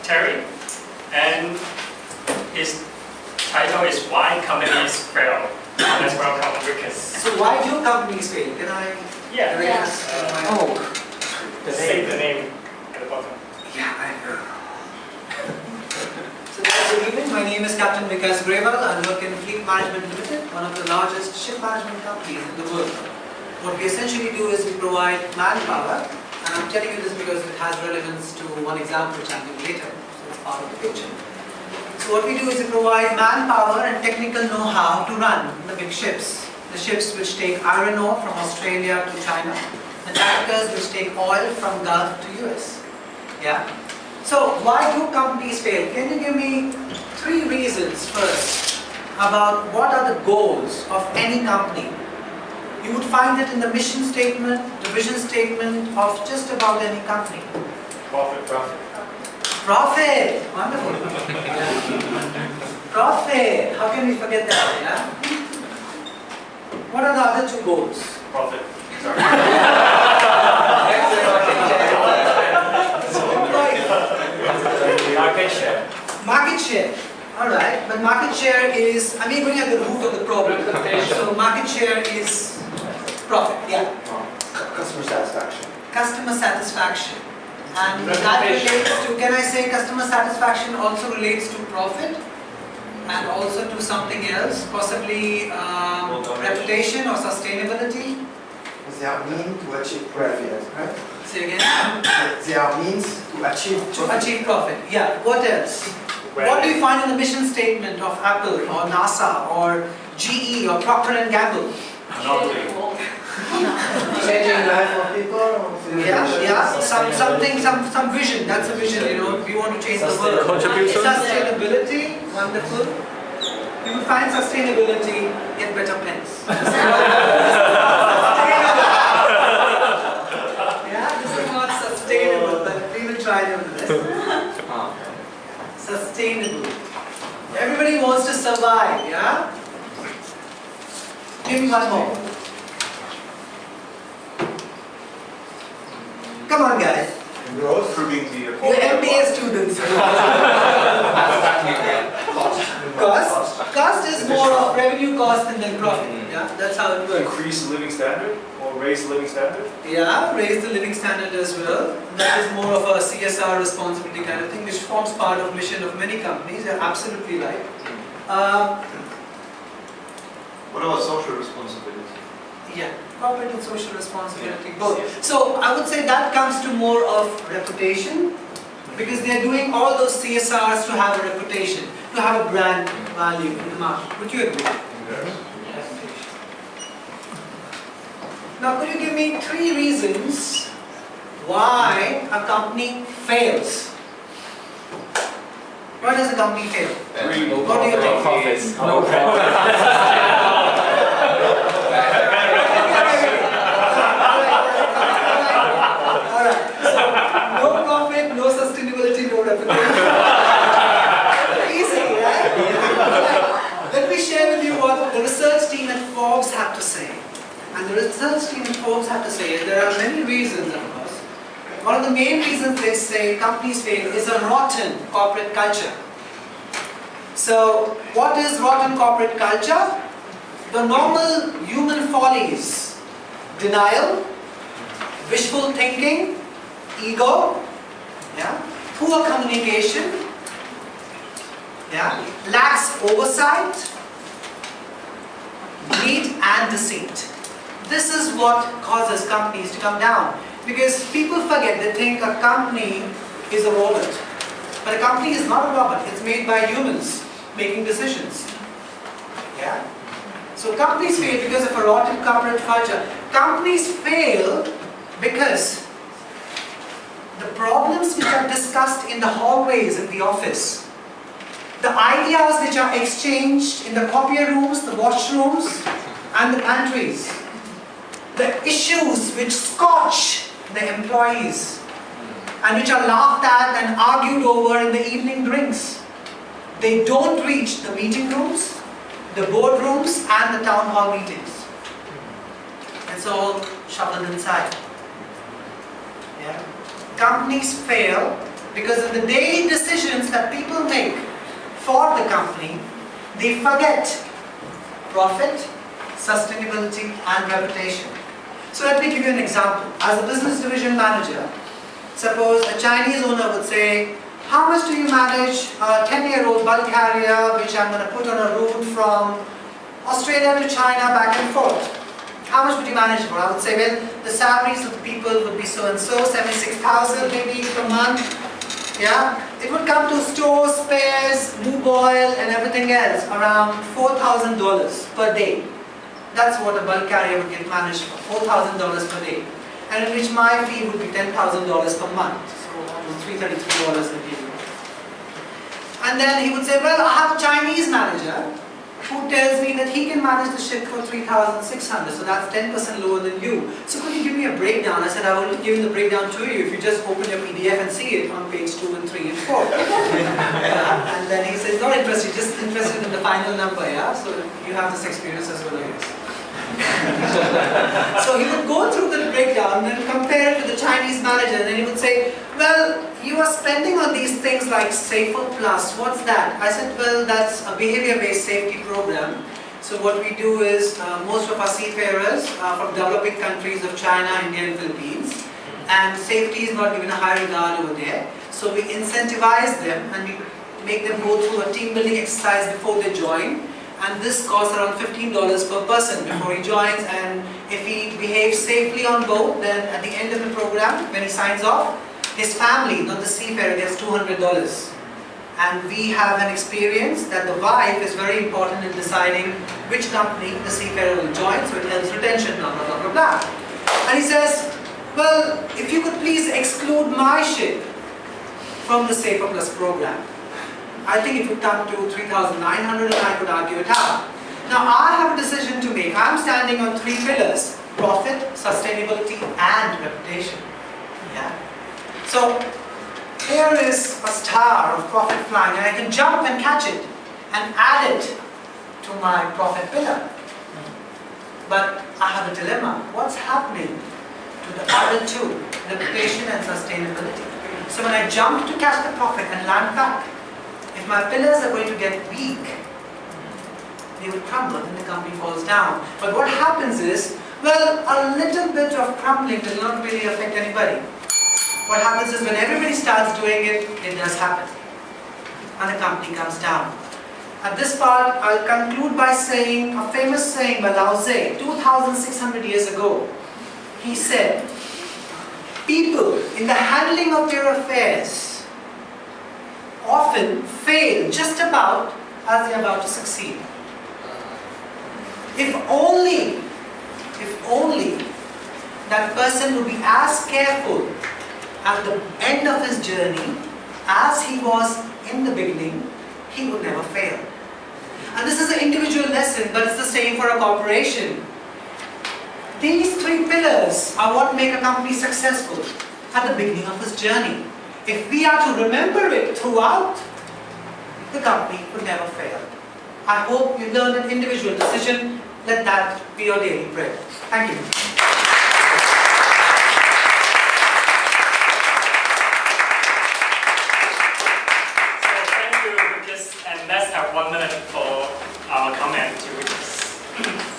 Terry, and his title is Why Companies Fail. Let's welcome Vikas. So why do companies fail? Can I? Yeah. Say the name at the bottom. Yeah, I know. So good evening. My name is Captain Vikas. I work in Fleet Management Limited, one of the largest ship management companies in the world. What we essentially do is we provide manpower, and I'm telling you this because it has relevance to one example which I'll give later. So it's part of the picture. So what we do is we provide manpower and technical know-how to run the big ships. The ships which take iron ore from Australia to China, the tankers which take oil from Gulf to US. Yeah. So why do companies fail? Can you give me 3 reasons first about what are the goals of any company? You would find it in the mission statement, the vision statement of just about any company. Profit. Profit! Wonderful. Profit! How can we forget that? Yeah? What are the other 2 goals? Profit. Sorry. Market share. Market share. Alright, but market share is, I mean, going at the root of the problem. So market share is profit, yeah. Customer satisfaction. Customer satisfaction. And that relates to, can I say customer satisfaction also relates to profit? And also to something else, possibly reputation or sustainability? They are means to achieve profit, right? Say again? They are means to achieve profit. To achieve profit, yeah. What else? What do you find in the mission statement of Apple or NASA or GE or Procter & Gamble? Changing life of people. Yeah. Some vision. That's a vision. You know, we want to change the world. Sustainability, wonderful. You will find sustainability in better pens. Yeah, this is not sustainable, but we will try nevertheless. Sustainable. Everybody wants to survive. Yeah. Give me one more. Come on, guys. Growth. You're MBA students. Cost is more of revenue cost and then profit. Yeah, that's how it works. Increase the living standard or raise the living standard? Yeah, raise the living standard as well. That is more of a CSR responsibility kind of thing, which forms part of mission of many companies. You're absolutely right. What about social responsibility? Yeah, corporate and social responsibility, both. So I would say that comes to more of reputation, because they are doing all those CSRs to have a reputation, to have a brand value in the market. Would you agree? Yes. Now, could you give me 3 reasons why a company fails? Why does a company fail? What do you think? Profits. No profit, no sustainability, no reputation. Easy, right? Let me share with you what the research team at Forbes have to say. And the research team at Forbes have to say, there are many reasons, of course. One of the main reasons they say companies fail is a rotten corporate culture. So, what is rotten corporate culture? The normal human follies: denial, wishful thinking, ego, yeah, poor communication, yeah, lacks oversight, greed and deceit. This is what causes companies to come down, because people forget, they think a company is a robot, but a company is not a robot. It's made by humans making decisions. Yeah. So companies fail because of a rotten corporate culture. Companies fail because the problems which are discussed in the hallways in the office, the ideas which are exchanged in the copier rooms, the washrooms and the pantries, the issues which scorch the employees and which are laughed at and argued over in the evening drinks, they don't reach the meeting rooms, the boardrooms and the town hall meetings. It's all shoveled inside. Yeah. Companies fail because of the daily decisions decisions that people make for the company, they forget profit, sustainability, and reputation. So let me give you an example. As a business division manager, suppose a Chinese owner would say, how much do you manage a 10-year-old bulk carrier which I'm going to put on a route from Australia to China back and forth? How much would you manage for? I would say, well, the salaries of the people would be so and so, 76,000 maybe per month. Yeah, it would come to stores, spares, lube oil, and everything else around $4,000 per day. That's what a bulk carrier would get managed for, $4,000 per day. And in which my fee would be $10,000 per month. So almost $333 a day. And then he would say, well, I have a Chinese manager who tells me that he can manage the ship for 3,600, so that's 10% lower than you. So could you give me a breakdown? I said, I will give the breakdown to you if you just open your PDF and see it on page 2 and 3 and 4. And then he says, not interested, just interested in the final number, yeah? So you have this experience as well, I guess. So he would go through the breakdown and compare it to the Chinese manager, and then he would say, well, you are spending on these things like Safer Plus, what's that? I said, well, that's a behavior-based safety program. So what we do is, most of our seafarers are from developing countries of China, India and Philippines, and safety is not given a high regard over there. So we incentivize them and we make them go through a team building exercise before they join. And this costs around $15 per person before he joins, and if he behaves safely on board, then at the end of the program, when he signs off, his family, not the seafarer, gets $200. And we have an experience that the wife is very important in deciding which company the seafarer will join, so it helps retention, blah, blah, blah, blah, blah. And he says, well, if you could please exclude my ship from the Safer Plus program. I think it would come to 3,900 and I could argue it out. Now I have a decision to make. I'm standing on 3 pillars: profit, sustainability, and reputation. Yeah. So here is a star of profit flying, and I can jump and catch it and add it to my profit pillar. But I have a dilemma. What's happening to the other 2, reputation and sustainability? So when I jump to catch the profit and land back, if my pillars are going to get weak, they will crumble and the company falls down. But what happens is, well, a little bit of crumbling will not really affect anybody. What happens is when everybody starts doing it, it does happen. And the company comes down. At this part, I'll conclude by saying a famous saying by Lao Tse, 2,600 years ago. He said, people in the handling of their affairs often fail just about as they are about to succeed. If only that person would be as careful at the end of his journey as he was in the beginning, he would never fail. And this is an individual lesson, but it's the same for a corporation. These 3 pillars are what make a company successful at the beginning of its journey. If we are to remember it throughout, the company would never fail. I hope you learned an individual decision. Let that be your daily bread. Thank you. So thank you, Vikas, and let's have 1 minute for our comment to Vikas.